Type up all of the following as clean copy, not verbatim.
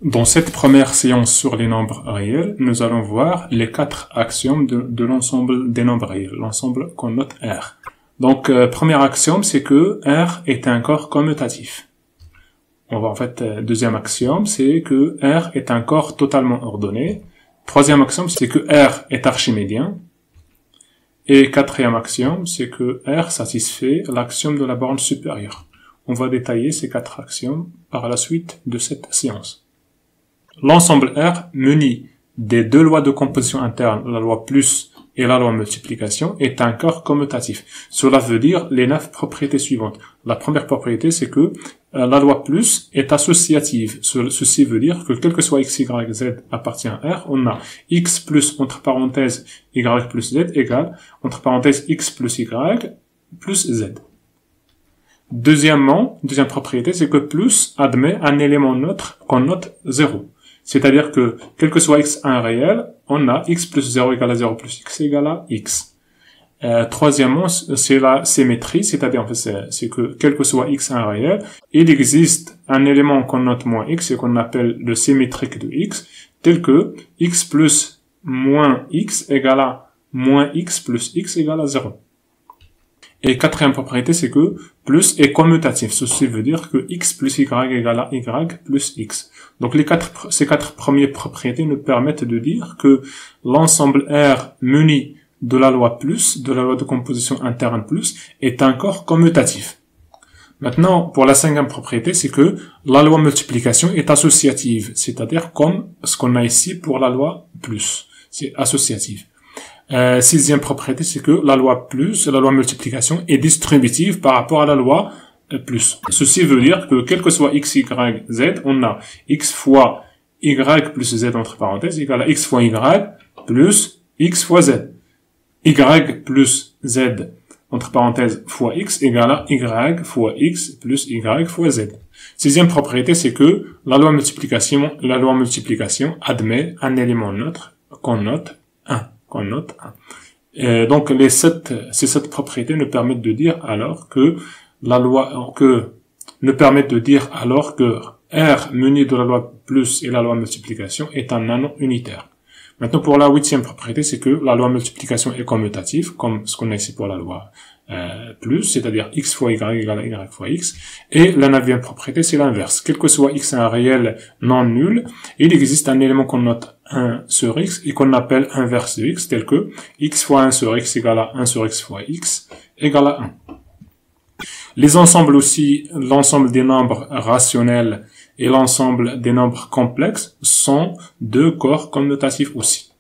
Dans cette première séance sur les nombres réels, nous allons voir les 4 axiomes de l'ensemble des nombres réels, l'ensemble qu'on note R. Donc, premier axiome, c'est que R est un corps commutatif. On va deuxième axiome, c'est que R est un corps totalement ordonné. Troisième axiome, c'est que R est archimédien. Et quatrième axiome, c'est que R satisfait l'axiome de la borne supérieure. On va détailler ces 4 axiomes par la suite de cette séance. L'ensemble R muni des 2 lois de composition interne, la loi plus et la loi multiplication, est un corps commutatif. Cela veut dire les 9 propriétés suivantes. La première propriété, c'est que la loi plus est associative. Ceci veut dire que quel que soit x, y, z appartient à R, on a x plus, entre parenthèses, y plus z égale, entre parenthèses, x plus y plus z. Deuxième propriété, c'est que plus admet un élément neutre qu'on note 0. C'est-à-dire que, quel que soit x un réel, on a x plus 0 égale à 0 plus x égale à x. Troisièmement, c'est la symétrie, c'est-à-dire c'est que, quel que soit x un réel, il existe un élément qu'on note moins x et qu'on appelle le symétrique de x, tel que x plus moins x égale à moins x plus x égale à 0. Et quatrième propriété, c'est que plus est commutatif. Ceci veut dire que x plus y égale à y plus x. Donc ces quatre premières propriétés nous permettent de dire que l'ensemble R muni de la loi plus, de la loi de composition interne plus, est un corps commutatif. Maintenant, pour la cinquième propriété, c'est que la loi multiplication est associative, c'est-à-dire comme ce qu'on a ici pour la loi plus. C'est associatif. Sixième propriété, c'est que la loi plus, la loi multiplication, est distributive par rapport à la loi plus. Ceci veut dire que quel que soit x, y, z, on a x fois y plus z entre parenthèses égale à x fois y plus x fois z. Y plus z entre parenthèses fois x égale à y fois x plus y fois z. Sixième propriété, c'est que la loi multiplication admet un élément neutre qu'on note 1. Donc ces 7 propriétés nous permettent de dire alors que R muni de la loi plus et la loi multiplication est un anneau unitaire. Maintenant, pour la 8e propriété, c'est que la loi multiplication est commutative, comme ce qu'on a ici pour la loi plus, c'est-à-dire x fois y égale à y fois x. Et la 9e propriété, c'est l'inverse. Quel que soit x un réel non nul, il existe un élément qu'on note 1 sur x et qu'on appelle inverse de x, tel que x fois 1 sur x égale à 1 sur x fois x égale à 1. Les ensembles aussi, l'ensemble des nombres rationnels et l'ensemble des nombres complexes sont 2 corps commutatifs aussi.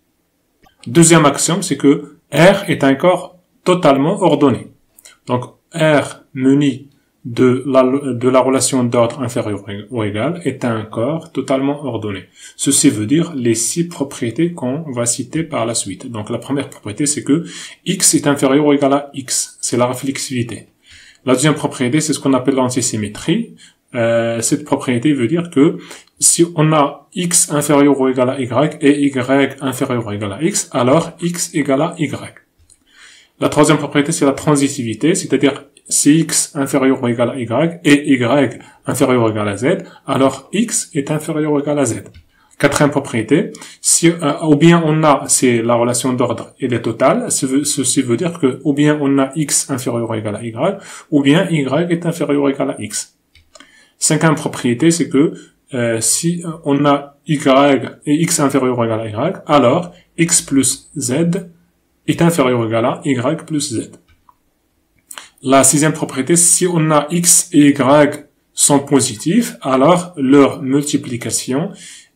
Deuxième axiome, c'est que R est un corps totalement ordonné. Donc, R muni de la relation d'ordre inférieur ou égal est un corps totalement ordonné. Ceci veut dire les 6 propriétés qu'on va citer par la suite. Donc, la première propriété, c'est que x est inférieur ou égal à x. C'est la réflexivité. La deuxième propriété, c'est ce qu'on appelle l'antisymétrie. Cette propriété veut dire que si on a x inférieur ou égal à y et y inférieur ou égal à x, alors x égale à y. La troisième propriété, c'est la transitivité, c'est-à-dire si x inférieur ou égal à y et y inférieur ou égal à z, alors x est inférieur ou égal à z. Quatrième propriété, si ou bien on a, c'est la relation d'ordre et des totales, ceci veut dire que ou bien on a x inférieur ou égal à y, ou bien y est inférieur ou égal à x. Cinquième propriété, c'est que si on a y et x inférieur ou égal à y, alors x plus z est inférieur ou égal à y plus z. La sixième propriété, si on a x et y sont positifs, alors leur multiplication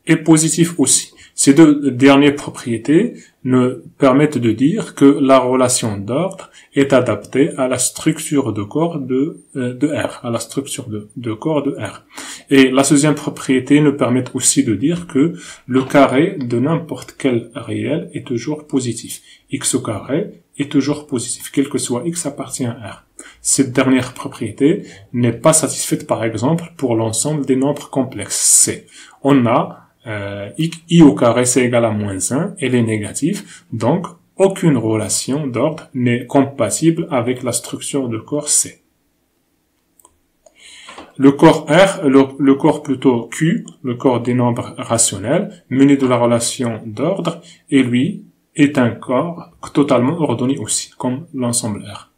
est positive aussi. Ces 2 dernières propriétés nous permettent de dire que la relation d'ordre est adaptée à la structure de corps de R, à la structure de corps de R. Et la 6e propriété nous permet aussi de dire que le carré de n'importe quel réel est toujours positif. X au carré est toujours positif, quel que soit x appartient à R. Cette dernière propriété n'est pas satisfaite par exemple pour l'ensemble des nombres complexes C. On a i au carré c'est égal à moins 1, elle est négative, donc aucune relation d'ordre n'est compatible avec la structure de corps C. le corps R, le corps plutôt Q, le corps des nombres rationnels, muni de la relation d'ordre, et lui est un corps totalement ordonné aussi, comme l'ensemble R.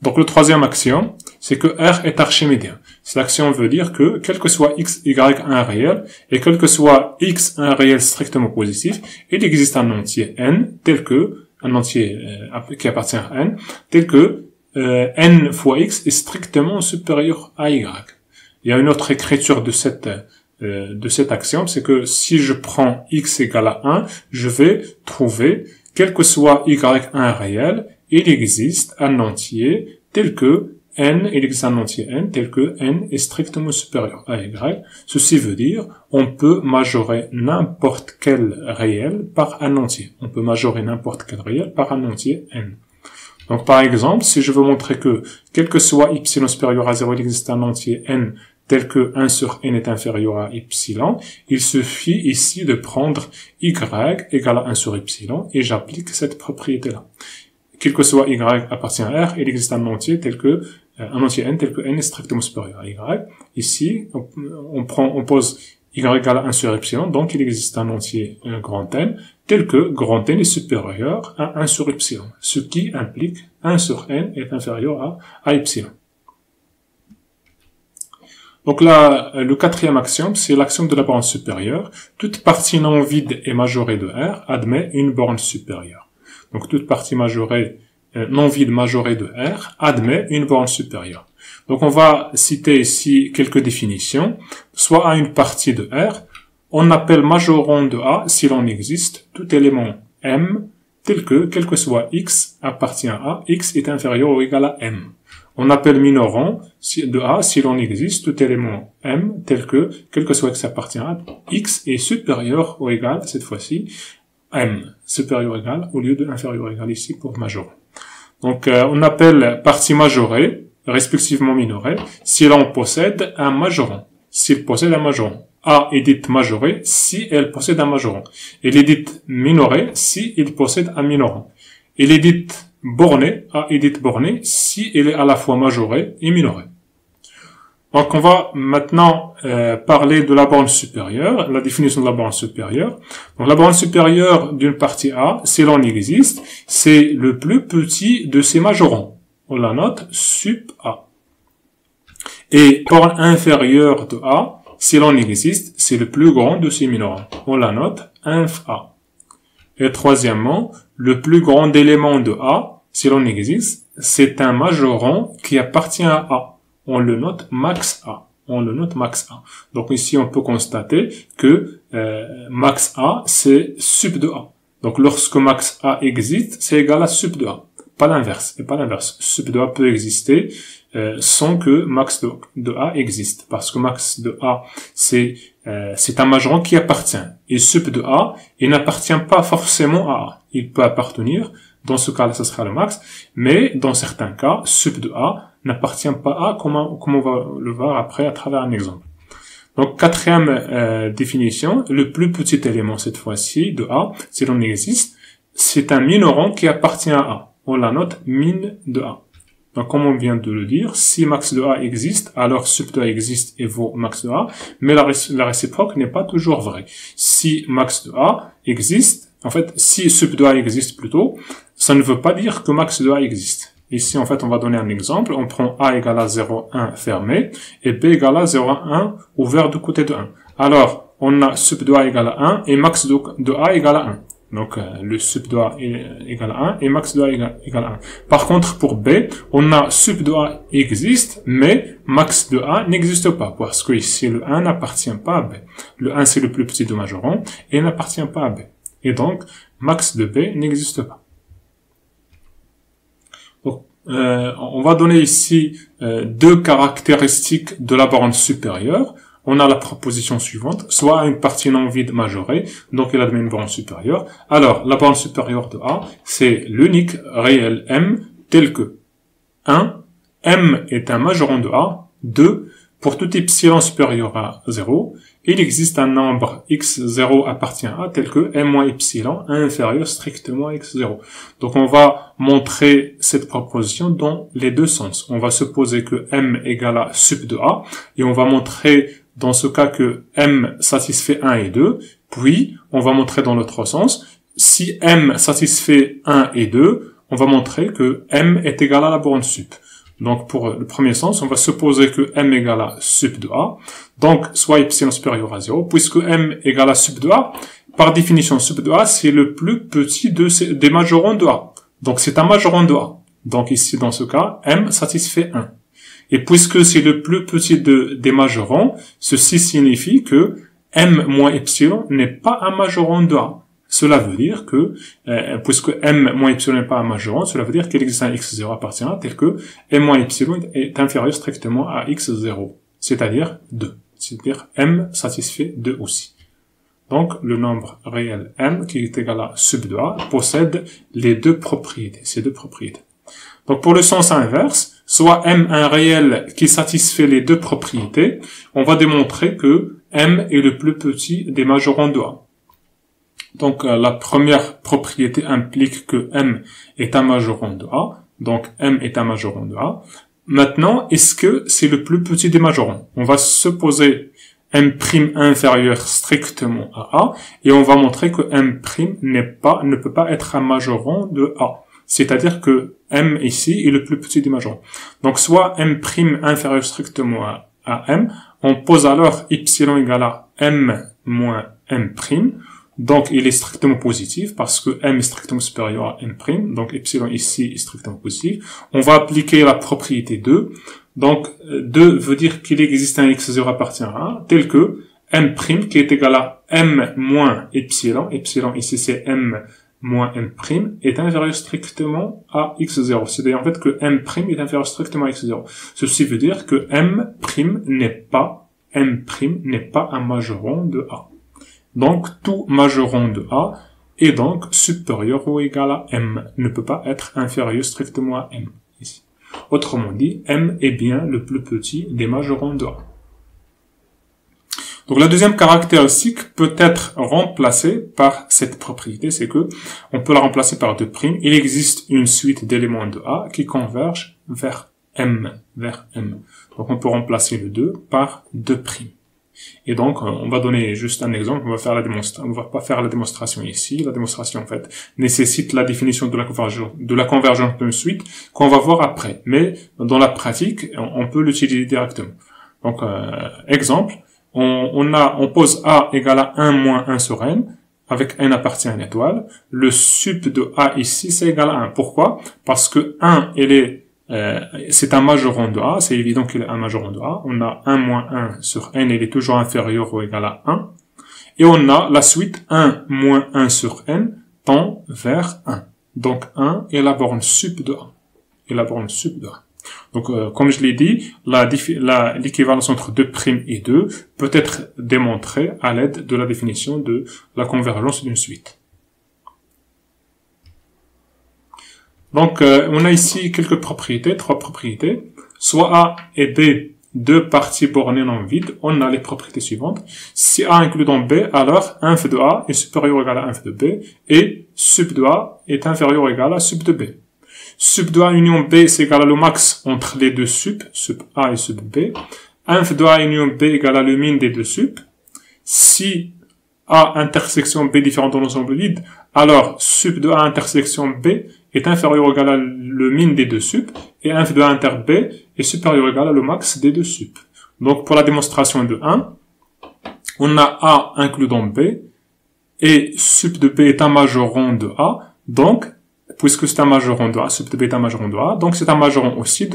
Donc le troisième axiome, c'est que R est archimédien. Cet axiome veut dire que, quel que soit x, y un réel, et quel que soit x un réel strictement positif, il existe un entier n, tel que, un entier qui appartient à n, tel que n fois x est strictement supérieur à y. Il y a une autre écriture de cet axiome, c'est que si je prends x égale à 1, je vais trouver, quel que soit y un réel, il existe un entier tel que n, il existe un entier n tel que n est strictement supérieur à y. Ceci veut dire, on peut majorer n'importe quel réel par un entier. On peut majorer n'importe quel réel par un entier n. Donc par exemple, si je veux montrer que, quel que soit y supérieur à 0, il existe un entier n tel que 1 sur n est inférieur à epsilon, il suffit ici de prendre y égale à 1 sur epsilon et j'applique cette propriété-là. Quel que soit y appartient à R, il existe un entier tel que, un entier n tel que n est strictement supérieur à y. Ici, on pose y égale à 1 sur epsilon, donc il existe un entier grand N tel que grand N est supérieur à 1 sur epsilon, ce qui implique 1 sur n est inférieur à epsilon. Donc là, le quatrième axiome, c'est l'axiome de la borne supérieure. Toute partie non vide et majorée de R admet une borne supérieure. Donc toute partie majorée, non vide majorée de R admet une borne supérieure. Donc on va citer ici quelques définitions. Soit à une partie de R, on appelle majorant de A si l'on existe tout élément M tel que, quel que soit X appartient à A, X est inférieur ou égal à M. On appelle minorant de A si l'on existe tout élément M tel que, quel que soit X appartient à A, X est supérieur ou égal, cette fois-ci, M, supérieur ou égal, au lieu de inférieur ou égal ici pour majorant. Donc, on appelle partie majorée, respectivement minorée, si l'on possède un majorant. S'il possède un majorant. A est dite majorée si elle possède un majorant. Elle est dite minorée si il possède un minorant. Elle est dite bornée, A est dite bornée si elle est à la fois majorée et minorée. Donc on va maintenant parler de la borne supérieure, la définition de la borne supérieure. Donc la borne supérieure d'une partie A, si l'on existe, c'est le plus petit de ses majorants. On la note sup A. Et borne inférieure de A, si l'on existe, c'est le plus grand de ses minorants. On la note inf A. Et troisièmement, le plus grand élément de A, si l'on existe, c'est un majorant qui appartient à A. On le note max A. On le note max A. Donc ici, on peut constater que max A, c'est sup de A. Donc lorsque max A existe, c'est égal à sup de A. Pas l'inverse. Et pas l'inverse. Sup de A peut exister sans que max de A existe. Parce que max de A, c'est un majorant qui appartient. Et sup de A, il n'appartient pas forcément à A. Il peut appartenir. Dans ce cas-là, ce sera le max. Mais dans certains cas, sup de A n'appartient pas à A, comme on va le voir après à travers un exemple. Donc, quatrième définition, le plus petit élément cette fois-ci de A, si l'on existe, c'est un minorant qui appartient à A. On la note min de A. Donc, comme on vient de le dire, si max de A existe, alors sup de A existe et vaut max de A, mais la réciproque n'est pas toujours vraie. Si max de A existe, en fait, si sup de A existe plutôt, ça ne veut pas dire que max de A existe. Ici, en fait, on va donner un exemple. On prend A égale à 0,1 fermé et B égale à 0,1 ouvert du côté de 1. Alors, on a sup de A égale à 1 et max de A égale à 1. Donc, le sup de A égale à 1 et max de A égale à 1. Par contre, pour B, on a sup de A existe, mais max de A n'existe pas, parce que ici, le 1 n'appartient pas à B. Le 1, c'est le plus petit de majorant et n'appartient pas à B. Et donc, max de B n'existe pas. Donc, on va donner ici deux caractéristiques de la borne supérieure. On a la proposition suivante, soit une partie non vide majorée, donc elle admet une borne supérieure. Alors, la borne supérieure de A, c'est l'unique réel M tel que 1, M est un majorant de A, 2, pour tout epsilon supérieur à 0, il existe un nombre x0 appartient à tel que m moins epsilon inférieur strictement à x0. Donc on va montrer cette proposition dans les deux sens. On va supposer que m égale à sub de a, et on va montrer dans ce cas que m satisfait 1 et 2, puis on va montrer dans l'autre sens, si m satisfait 1 et 2, on va montrer que m est égal à la borne sup. Donc pour le premier sens, on va supposer que m égale à sub de a, donc soit epsilon supérieur à 0, puisque m égale à sub de a, par définition sub de a c'est le plus petit des majorons de a. Donc c'est un majoron de a. Donc ici dans ce cas, m satisfait 1. Et puisque c'est le plus petit des majorons, ceci signifie que m moins epsilon n'est pas un majoron de a. Cela veut dire que, puisque m moins epsilon n'est pas un majoron, cela veut dire qu'il existe un x0 appartient à tel que m moins epsilon est inférieur strictement à x0, c'est-à-dire 2. C'est-à-dire m satisfait 2 aussi. Donc, le nombre réel m, qui est égal à sub de a, possède les deux propriétés, ces deux propriétés. Donc, pour le sens inverse, soit m un réel qui satisfait les deux propriétés, on va démontrer que m est le plus petit des majorons de a. Donc, la première propriété implique que m est un majoron de a. Donc, m est un majoron de a. Maintenant, est-ce que c'est le plus petit des majorons? On va supposer m' inférieur strictement à a, et on va montrer que m' ne peut pas être un majoron de a. C'est-à-dire que m ici est le plus petit des majorons. Donc, soit m' inférieur strictement à m, on pose alors epsilon égale à m moins m', donc il est strictement positif parce que m est strictement supérieur à m', donc epsilon ici est strictement positif. On va appliquer la propriété 2, donc 2 veut dire qu'il existe un x0 appartient à 1, tel que m' qui est égal à m moins epsilon, epsilon ici c'est m moins m', est inférieur strictement à x0. C'est-à-dire en fait que m' est inférieur strictement à x0. Ceci veut dire que m' n'est pas un majoron de a. Donc, tout majoron de a est donc supérieur ou égal à m, ne peut pas être inférieur strictement à m, ici. Autrement dit, m est bien le plus petit des majorons de a. Donc, la deuxième caractéristique peut être remplacée par cette propriété, c'est que on peut la remplacer par 2'. Il existe une suite d'éléments de a qui convergent vers m. Donc, on peut remplacer le 2 par 2'. Et donc, on va donner juste un exemple, on va pas faire la démonstration ici. La démonstration, en fait, nécessite la définition de la convergence d'une suite qu'on va voir après. Mais, dans la pratique, on peut l'utiliser directement. Donc, exemple, on pose a égale à 1 moins 1 sur n, avec n appartient à une étoile. Le sup de a ici, c'est égal à 1. Pourquoi? Parce que 1, c'est un majoron de a, c'est évident qu'il est un majoron de a. On a 1 moins 1 sur n, il est toujours inférieur ou égal à 1. Et on a la suite 1 moins 1 sur n tend vers 1. Donc 1 est la borne sup de a. Donc, comme je l'ai dit, l'équivalence entre 2' et 2 peut être démontrée à l'aide de la définition de la convergence d'une suite. Donc, on a ici quelques propriétés, 3 propriétés. Soit A et B, deux parties bornées non vides, on a les propriétés suivantes. Si A inclus dans B, alors inf de A est supérieur ou égal à inf de B, et sup de A est inférieur ou égal à sup de B. Sup de A union B, c'est égal à le max entre les deux sup A et sup B. Inf de A union B égale à le min des deux sup. Si A intersection B différent dans l'ensemble vide, alors sup de A intersection B est inférieur ou égal à le min des deux sup, et inf de A inter B est supérieur ou égal à le max des deux sup. Donc, pour la démonstration de 1, on a A inclus dans B, et sup de B est un majoron de A, donc, puisque c'est un majoron de A, sup de B est un majoron de A, donc c'est un majoron aussi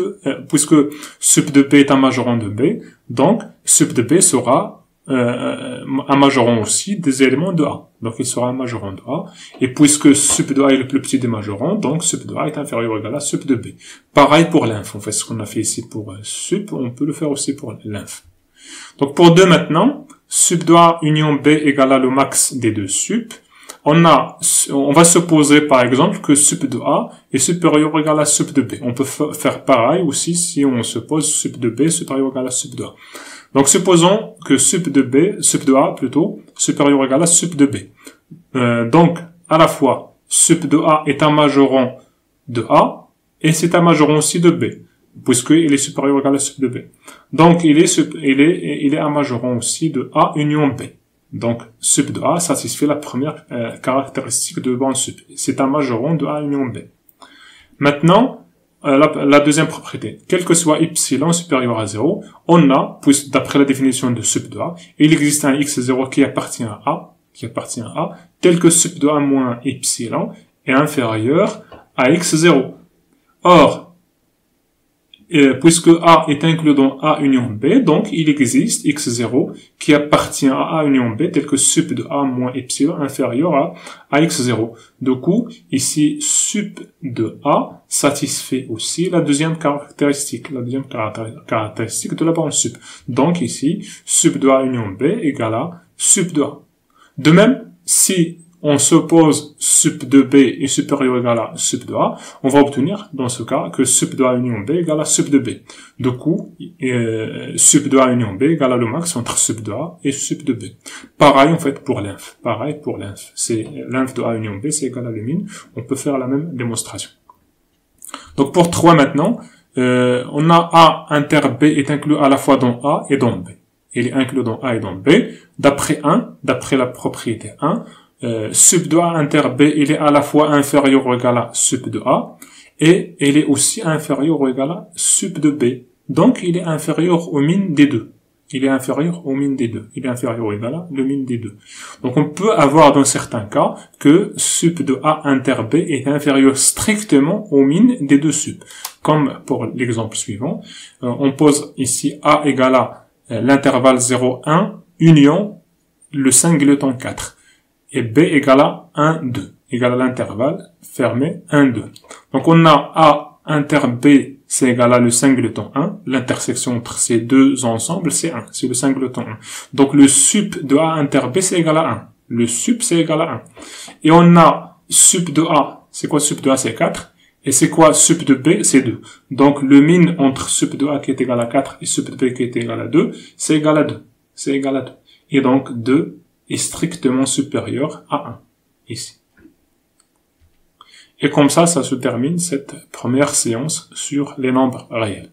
puisque sup de B est un majoron de B, donc sup de B sera un majoron aussi des éléments de A. Donc il sera un majoron de A. Et puisque sup de A est le plus petit des majorons, donc sup de A est inférieur ou égal à sup de B. Pareil pour l'inf. On fait ce qu'on a fait ici pour sup, on peut le faire aussi pour l'inf. Donc pour 2 maintenant, sup de A union B égale à le max des deux sup. On va supposer par exemple que sup de A est supérieur ou égal à sup de B. On peut faire pareil aussi si on suppose sup de B supérieur ou égal à sup de A. Donc, supposons que sup de A plutôt, supérieur ou égal à sup de B. Donc, à la fois, sup de A est un majoran de A, et c'est un majoran aussi de B, puisqu'il est supérieur ou égal à sup de B. Donc, il est un majoran aussi de A union B. Donc, sup de A satisfait la première caractéristique de bon sup. C'est un majoran de A union B. Maintenant, la deuxième propriété, quel que soit epsilon supérieur à 0, on a, puisque d'après la définition de sup de A, il existe un x0 qui appartient à A, tel que sup de A moins epsilon est inférieur à x0. Or, puisque A est inclus dans A union B, donc il existe x0 qui appartient à A union B, tel que sup de A moins epsilon inférieur à x0. Du coup, ici, sup de A satisfait aussi la deuxième caractéristique de la borne sup. Donc ici, sup de A union B égale à sup de A. De même, si on suppose sup de B est supérieur ou égal à sup de A, on va obtenir, dans ce cas, que sup de A union B égale à sup de B. Du coup, sup de A union B égale à le max entre sup de A et sup de B. Pareil, en fait, pour l'inf. C'est l'inf de A union B, c'est égal à le min. On peut faire la même démonstration. Donc, pour 3 maintenant, on a A inter B est inclus à la fois dans A et dans B. Il est inclus dans A et dans B. D'après la propriété 1, sup de A inter B, il est à la fois inférieur ou égal à sup de A, et il est aussi inférieur ou égal à sup de B. Donc, il est inférieur au min des deux. Il est inférieur ou égal à le min des deux. Donc, on peut avoir dans certains cas que sup de A inter B est inférieur strictement au min des deux sup. Comme pour l'exemple suivant, on pose ici A égale à l'intervalle 0, 1, union, le singleton 4. Et B égale à 1, 2, égale à l'intervalle fermé 1, 2. Donc on a A inter B, c'est égal à le singleton 1, l'intersection entre ces deux ensembles, c'est 1, c'est le singleton 1. Donc le sup de A inter B, c'est égal à 1. Le sup, c'est égal à 1. Et on a sup de A, c'est quoi sup de A, c'est 4. Et c'est quoi sup de B, c'est 2. Donc le min entre sup de A qui est égal à 4 et sup de B qui est égal à 2, c'est égal à 2. Et donc 2 est strictement supérieur à 1, ici. Et comme ça se termine cette première séance sur les nombres réels.